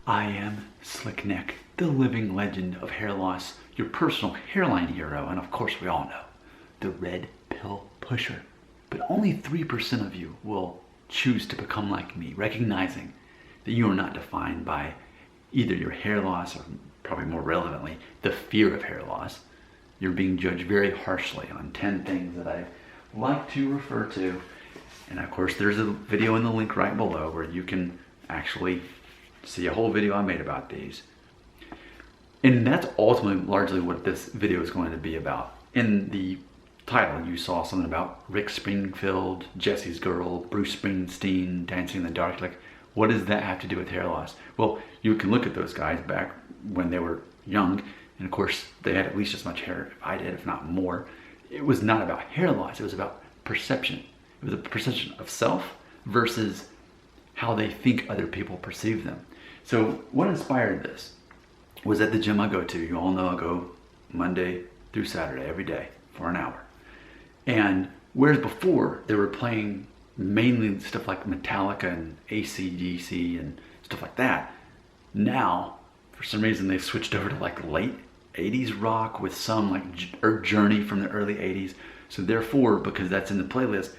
I am Slick Nick, the living legend of hair loss, your personal hairline hero, and of course we all know, the red pill pusher. But only 3% of you will choose to become like me, recognizing that you are not defined by either your hair loss or, probably more relevantly, the fear of hair loss. You're being judged very harshly on 10 things that I like to refer to. And of course there's a video in the link right below where you can actually see a whole video I made about these. And that's ultimately largely what this video is going to be about. In the title you saw something about Rick Springfield, Jessie's girl, Bruce Springsteen, Dancing in the Dark. Like, what does that have to do with hair loss? Well, you can look at those guys back when they were young, and of course they had at least as much hair as I did, if not more. It was not about hair loss, it was about perception. It was a perception of self versus how they think other people perceive them. So what inspired this was at the gym I go to. You all know I go Monday through Saturday every day for an hour. And whereas before they were playing mainly stuff like Metallica and AC/DC and stuff like that, now for some reason they've switched over to like late 80s rock with some like Journey from the early 80s. So therefore, because that's in the playlist,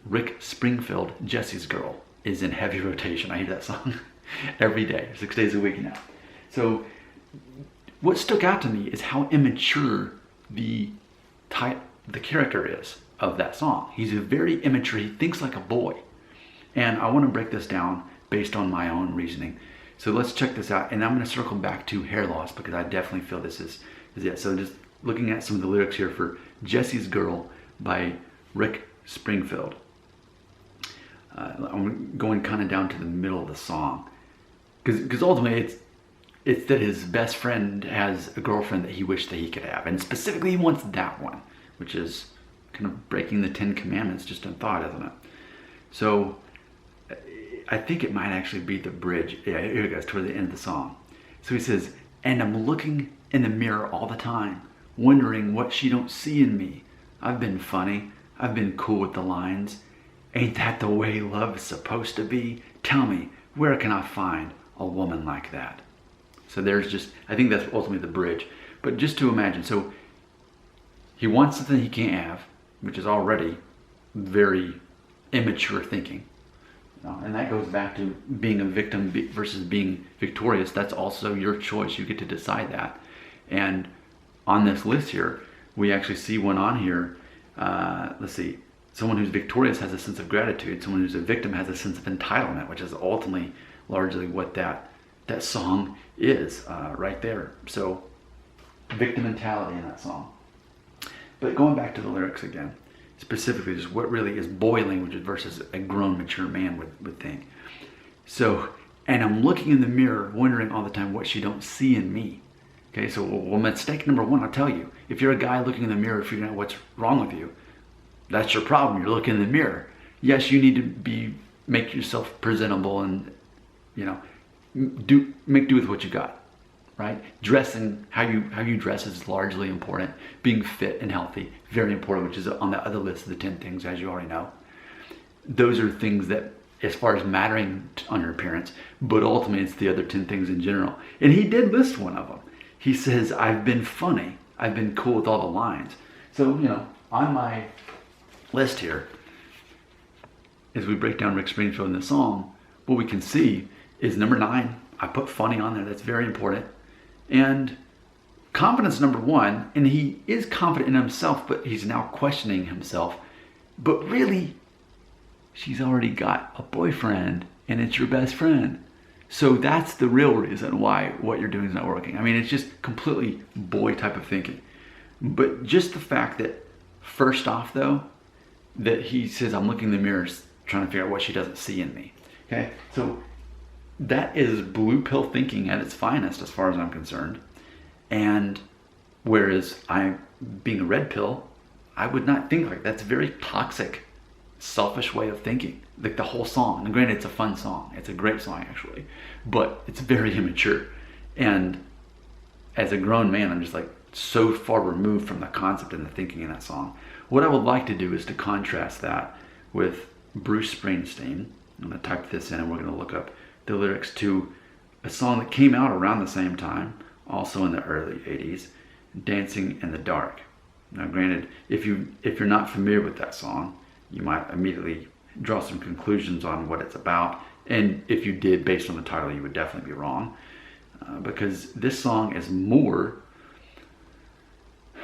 Rick Springfield, Jessie's Girl, is in heavy rotation. I hear that song every day, 6 days a week now. So what stuck out to me is how immature the character is of that song. He's a very immature, he thinks like a boy. And I want to break this down based on my own reasoning. So let's check this out, and I'm going to circle back to hair loss because I definitely feel this is it. So just looking at some of the lyrics here for Jessie's Girl by Rick Springfield. I'm going kind of down to the middle of the song because ultimately it's that his best friend has a girlfriend that he wished that he could have, and specifically he wants that one, which is kind of breaking the 10 commandments just in thought, isn't it? So I think it might actually be the bridge. Yeah, here it goes, toward the end of the song. So he says, and I'm looking in the mirror all the time, wondering what she don't see in me. I've been funny, I've been cool with the lines. Ain't that the way love's supposed to be? Tell me, where can I find a woman like that? So there's just, I think that's ultimately the bridge. But just to imagine, so he wants something he can't have, which is already very immature thinking. And that goes back to being a victim versus being victorious. That's also your choice. You get to decide that. And on this list here, we actually see one on here. Let's see. Someone who's victorious has a sense of gratitude. Someone who's a victim has a sense of entitlement, which is ultimately largely what that song is right there. So victim mentality in that song. But going back to the lyrics again, specifically just what really is boy language versus a grown mature man would think. So, and I'm looking in the mirror wondering all the time what she don't see in me. Okay, so well, mistake number one, I'll tell you, if you're a guy looking in the mirror figuring out what's wrong with you, that's your problem. You're looking in the mirror. Yes, you need to make yourself presentable and, you know, make do with what you got, right? Dressing, how you dress is largely important. Being fit and healthy, very important, which is on the other list of the 10 things, as you already know. Those are things that, as far as mattering on your appearance, but ultimately it's the other 10 things in general. And he did list one of them. He says, I've been funny. I've been cool with all the lines. So, you know, on my list here, as we break down Rick Springfield in the song, what we can see is number 9, I put funny on there. That's very important. And confidence, number 1, and he is confident in himself, but he's now questioning himself. But really, she's already got a boyfriend, and it's your best friend. So that's the real reason why what you're doing is not working. I mean, it's just completely boy type of thinking. But just the fact that, first off though, that he says, I'm looking in the mirror trying to figure out what she doesn't see in me. Okay, so that is blue pill thinking at its finest as far as I'm concerned. And whereas being a red pill, I would not think like that. That's a very toxic, selfish way of thinking. Like the whole song, and granted it's a fun song, it's a great song actually, but it's very immature. And as a grown man, I'm just like so far removed from the concept and the thinking in that song. What I would like to do is to contrast that with Bruce Springsteen. I'm going to type this in and we're going to look up the lyrics to a song that came out around the same time, also in the early 80s, Dancing in the Dark. Now granted, if you're not familiar with that song, you might immediately draw some conclusions on what it's about. And if you did, based on the title, you would definitely be wrong. Because this song is more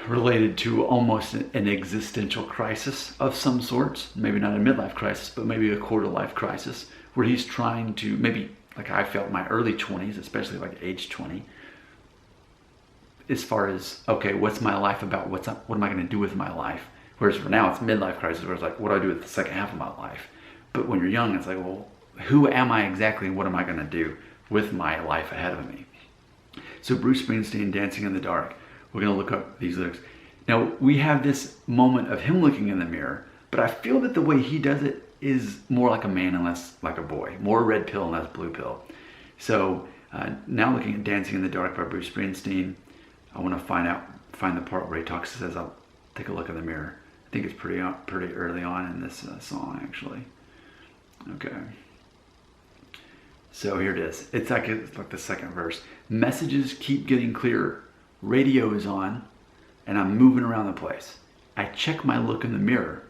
related to almost an existential crisis of some sorts. Maybe not a midlife crisis, but maybe a quarter life crisis, where he's trying to, maybe like I felt in my early 20s, especially like age 20, as far as, okay, what's my life about? What am I going to do with my life? Whereas for now, it's midlife crisis, where it's like, what do I do with the second half of my life? But when you're young, it's like, well, who am I exactly, and what am I going to do with my life ahead of me? So Bruce Springsteen, Dancing in the Dark. We're going to look up these lyrics. Now, we have this moment of him looking in the mirror, but I feel that the way he does it is more like a man and less like a boy. More red pill and less blue pill. So now looking at Dancing in the Dark by Bruce Springsteen, I want to find the part where he talks, says, I'll take a look in the mirror. I think it's pretty early on in this song, actually. Okay. So here it is. It's like the second verse. Messages keep getting clearer. Radio is on, and I'm moving around the place. I check my look in the mirror.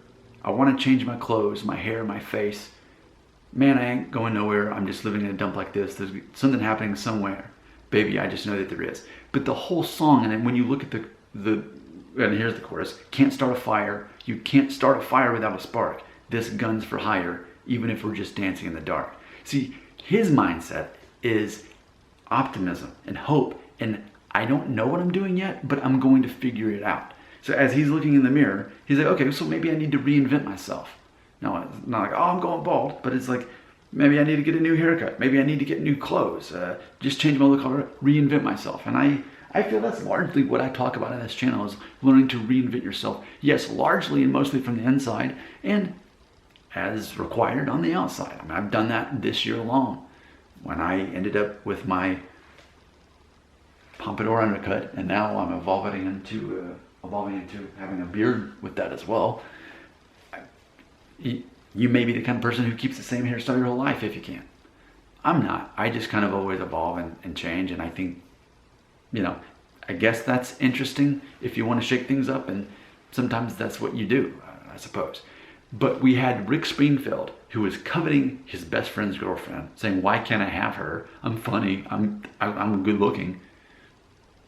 I want to change my clothes, my hair, my face. Man, I ain't going nowhere. I'm just living in a dump like this. There's something happening somewhere. Baby, I just know that there is. But the whole song, and then when you look at the and here's the chorus, can't start a fire. You can't start a fire without a spark. This gun's for hire, even if we're just dancing in the dark. See, his mindset is optimism and hope, and I don't know what I'm doing yet, but I'm going to figure it out. So as he's looking in the mirror, he's like, okay, so maybe I need to reinvent myself. No, it's not like, oh, I'm going bald, but it's like, maybe I need to get a new haircut. Maybe I need to get new clothes. Just change my look, reinvent myself. And I feel that's largely what I talk about in this channel, is learning to reinvent yourself. Yes, largely and mostly from the inside, and as required on the outside. I mean, I've done that this year alone, when I ended up with my pompadour undercut, and now I'm evolving into having a beard with that as well. You may be the kind of person who keeps the same hairstyle your whole life if you can. I'm not. I just kind of always evolve and change, and I think, I guess that's interesting if you want to shake things up, and sometimes that's what you do, I suppose. But we had Rick Springfield, who was coveting his best friend's girlfriend, saying, why can't I have her? I'm funny, I'm good looking.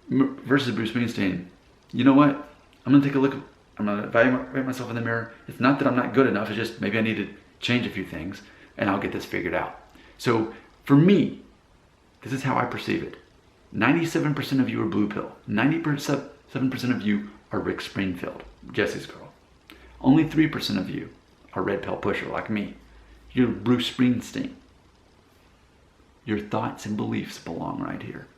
Versus Bruce Springsteen, you know what? I'm going to take a look, I'm going to evaluate myself in the mirror. It's not that I'm not good enough, it's just maybe I need to change a few things, and I'll get this figured out. So for me, this is how I perceive it. 97% of you are blue pill. 97% of you are Rick Springfield, Jessie's girl. Only 3% of you are red pill pusher like me. You're Bruce Springsteen. Your thoughts and beliefs belong right here.